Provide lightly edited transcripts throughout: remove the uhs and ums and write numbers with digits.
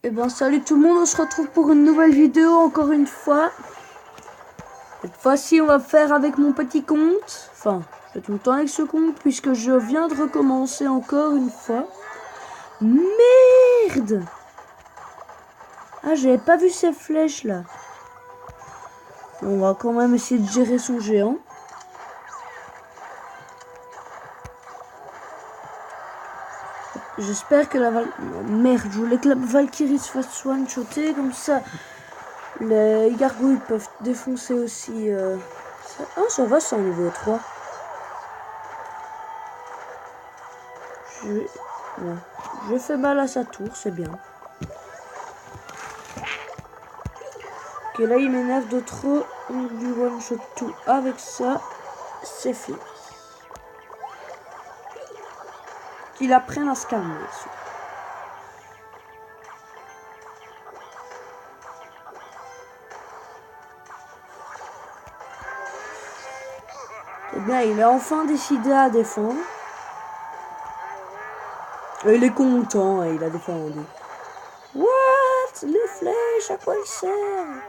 Et ben salut tout le monde, on se retrouve pour une nouvelle vidéo encore une fois. Cette fois-ci on va faire avec mon petit compte. Enfin, je fais tout le temps avec ce compte puisque je viens de recommencer encore une fois. Merde! Ah, j'avais pas vu ces flèches là. On va quand même essayer de gérer son géant. J'espère que la Merde, je voulais que la Valkyrie se fasse one-shotter, comme ça les gargouilles peuvent défoncer aussi. Ah, ça va, c'est en niveau 3. Je fais mal à sa tour, c'est bien. Ok, là il m'énerve de trop. On lui one-shot tout avec ça. C'est fini. Qu'il apprenne à se calmer. Eh bien, il a enfin décidé à défendre. Et il est content, il a défendu. What? Les flèches, à quoi ils servent?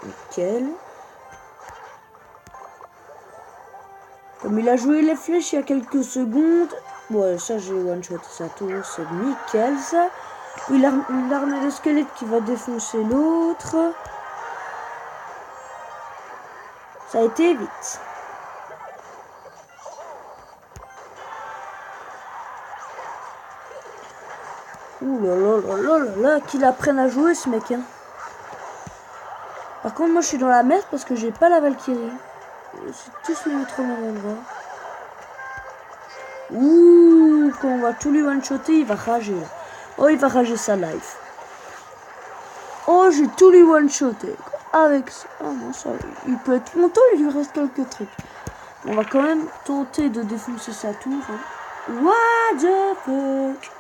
Nickel. Comme il a joué les flèches il y a quelques secondes. Ouais, ça j'ai one-shot sa tour, c'est nickel ça. Il a une armée de squelette qui va défoncer l'autre. Ça a été vite. Ouh là là là là là là, qu'il apprenne à jouer ce mec. Hein. Par contre, moi je suis dans la merde parce que j'ai pas la Valkyrie. C'est tous les mettre au même endroit. Ouh, quand on va tout lui one-shotter, il va rager. Là. Oh, il va rager sa life. Oh, j'ai tout lui one-shoté. Avec ça. Oh non, ça, il peut être content, il lui reste quelques trucs. On va quand même tenter de défoncer sa tour. Hein. What the fuck?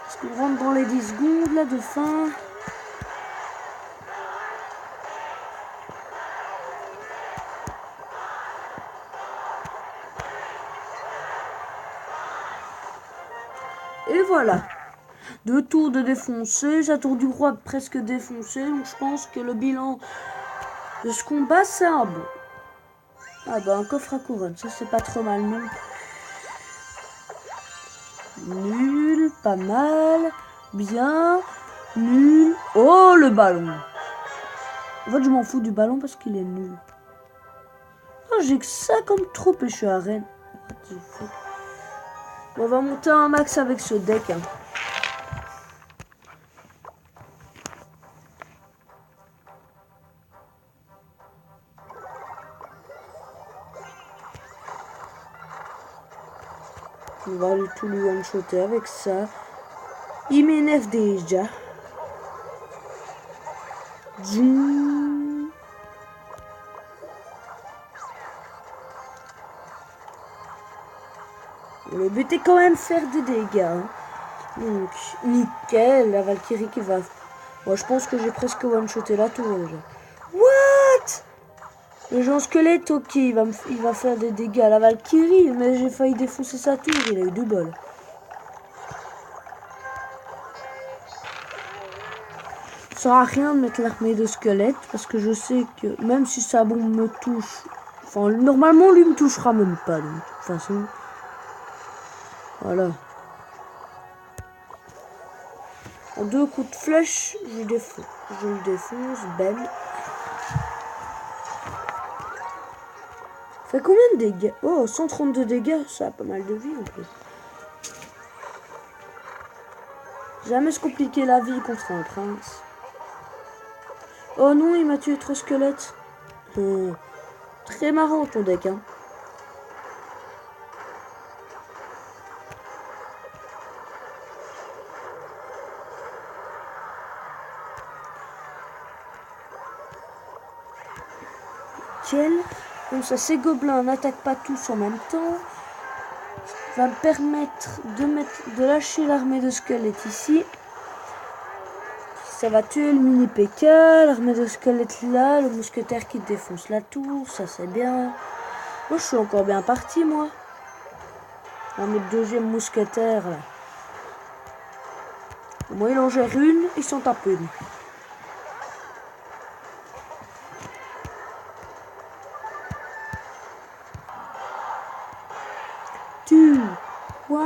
Est-ce qu'on rentre dans les 10 secondes là de fin? Et voilà. 2 tours de défoncer, sa tour du roi presque défoncée. Donc je pense que le bilan de ce combat c'est un bon. Ah bah un coffre à couronne, ça c'est pas trop mal non. Nul, pas mal, bien, nul. Oh le ballon. En fait je m'en fous du ballon parce qu'il est nul. Oh, j'ai que ça comme troupe et je suis à Rennes. Bon, on va monter un max avec ce deck. Hein. On va aller tout lui one-shotter avec ça. Il m'énerve déjà. Le but est quand même faire des dégâts. Hein. Donc, nickel. La Valkyrie qui va... Moi, je pense que j'ai presque one-shoté la tour déjà. What? Le géant squelette, ok, il va faire des dégâts à la Valkyrie, mais j'ai failli défoncer sa tour, il a eu 2 balles. Ça sert à rien de mettre l'armée de squelette, parce que je sais que même si sa bombe me touche, enfin, normalement, lui me touchera même pas, donc, de toute façon. Voilà. En 2 coups de flèche, je le défonce, ben. Fait combien de dégâts? Oh, 132 dégâts, ça a pas mal de vie en plus. Jamais se compliquer la vie contre un prince. Oh non, il m'a tué 3 squelettes. Très marrant ton deck, hein. nickel. Comme ça, ces gobelins n'attaquent pas tous en même temps. Ça va me permettre de lâcher l'armée de squelettes ici. Ça va tuer le mini PK, l'armée de squelettes là, le mousquetaire qui défonce la tour, ça c'est bien. Moi je suis encore bien parti moi. L'armée de deuxième mousquetaire là. Moi il en gère une, ils sont à peine. Tu vois.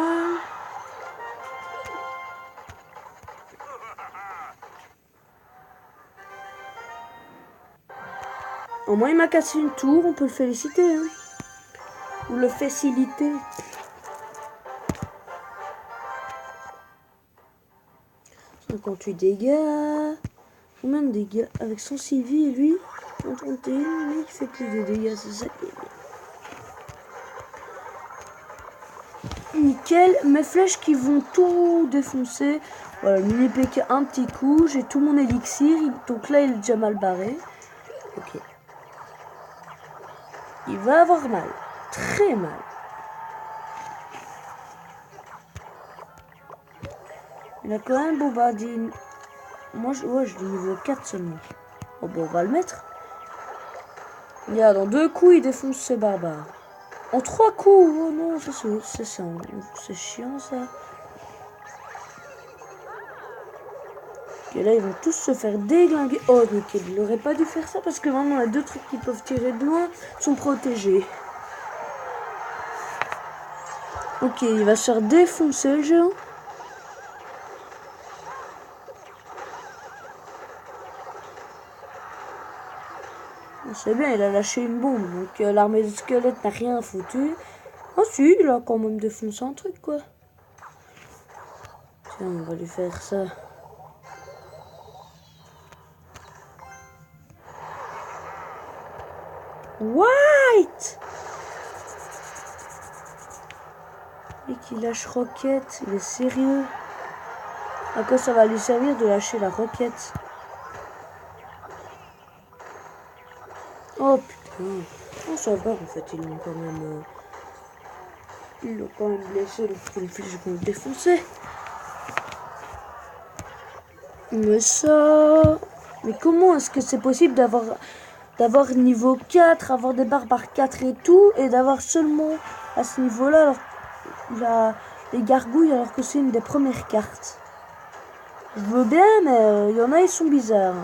Au moins il m'a cassé une tour, on peut le féliciter. Hein. Ou le faciliter. 58 dégâts. Combien de dégâts avec son CV lui 31, lui il fait plus de dégâts, c'est ça qui est bien. Nickel, mes flèches qui vont tout défoncer. Voilà, mini PK un petit coup, j'ai tout mon élixir, donc là il est déjà mal barré. Ok. Il va avoir mal, très mal. Il a quand même bombardé. Moi je dis niveau 4 seulement. Oh bon, on va le mettre. Regarde, en 2 coups il défonce ses barbares. En 3 coups, oh non, c'est chiant ça. Et là, ils vont tous se faire déglinguer. Oh, nickel, il aurait pas dû faire ça parce que maintenant, les 2 trucs qui peuvent tirer de loin sont protégés. Ok, il va se faire défoncer le géant. C'est bien, il a lâché une bombe. Donc, l'armée de squelettes n'a rien foutu. Ah si, il a quand même défoncé un truc, quoi. Tiens, on va lui faire ça. White! Et qu'il lâche roquette, il est sérieux. À quoi ça va lui servir de lâcher la roquette? Oh putain. Oh ça va en fait, ils l'ont quand même... Ils l'ont quand même blessé, donc les flèches vont le défoncer. Mais ça... Mais comment est-ce que c'est possible d'avoir niveau 4, avoir des barbares 4 et tout, et d'avoir seulement à ce niveau-là les gargouilles alors que c'est une des premières cartes. Je veux bien, mais il y en a, ils sont bizarres.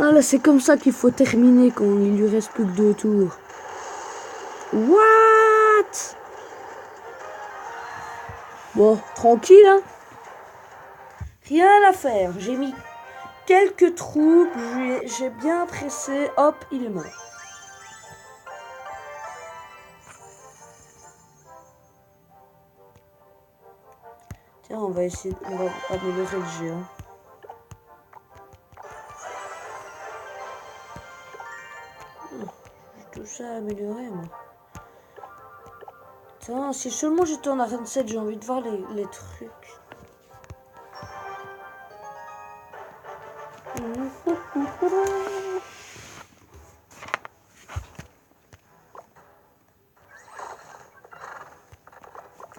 Ah là, c'est comme ça qu'il faut terminer quand il lui reste plus que 2 tours. What? Bon, tranquille, hein. Rien à faire. J'ai mis quelques troupes, j'ai bien pressé. Hop, il est mort. Tiens, on va essayer, on va améliorer le géant. J'ai tout ça à améliorer, moi. Tiens, si seulement j'étais en arène 7, j'ai envie de voir les trucs.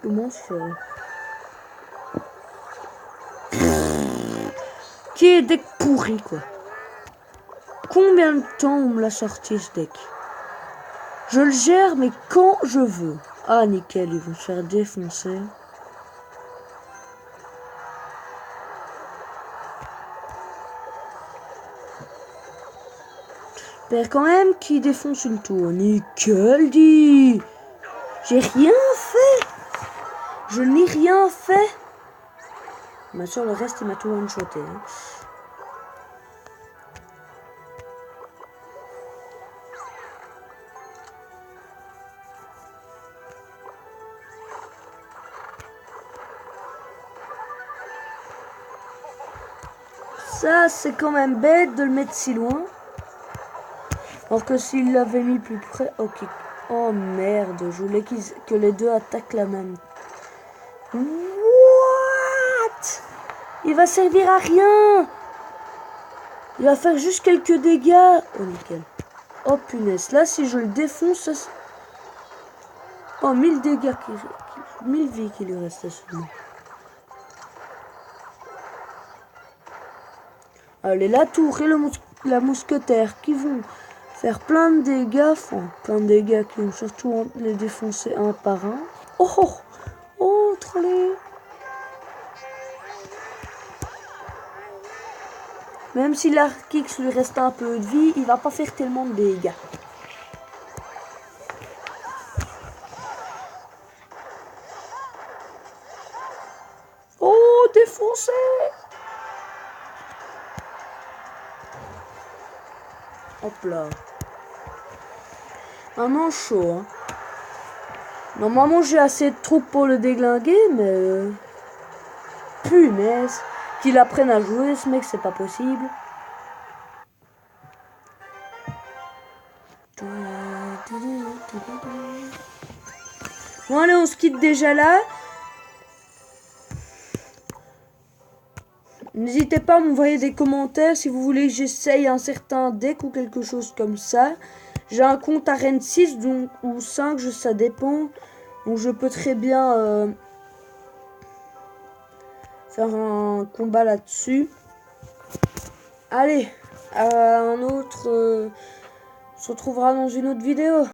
Comment se fait? Qui est deck pourri, quoi. Combien de temps on me l'a sorti, ce deck? Je le gère, mais quand je veux. Ah, nickel, ils vont se faire défoncer. J'espère quand même qu'il défonce une tour. Nickel, dit. J'ai rien fait. Je n'ai rien fait. Mais sur le reste, il m'a tout one-shoté. Hein. Ça, c'est quand même bête de le mettre si loin. Alors que s'il l'avait mis plus près... Ok. Oh merde, je voulais que les deux attaquent la même. What? Il va servir à rien. Il va faire juste quelques dégâts. Oh, nickel. Oh, punaise. Là, si je le défonce... Ça... Oh, 1000 dégâts. 1000 vies qui lui restent seulement. Allez, la tour et la mousquetaire qui vont faire plein de dégâts. Enfin, plein de dégâts qui vont surtout les défoncer un par un. Oh, oh, oh, trollé. Même si l'Arkix lui reste un peu de vie, il va pas faire tellement de dégâts. Oh, défoncé! Hop là. Maintenant chaud. Hein. Normalement j'ai assez de troupes pour le déglinguer, mais... Punaise. Qu'il apprenne à jouer, ce mec, c'est pas possible. Bon allez, on se quitte déjà là. N'hésitez pas à m'envoyer des commentaires si vous voulez que j'essaye un certain deck ou quelque chose comme ça. J'ai un compte à Rennes 6 donc, ou 5, ça dépend. Donc je peux très bien faire un combat là-dessus. Allez, un autre... on se retrouvera dans une autre vidéo.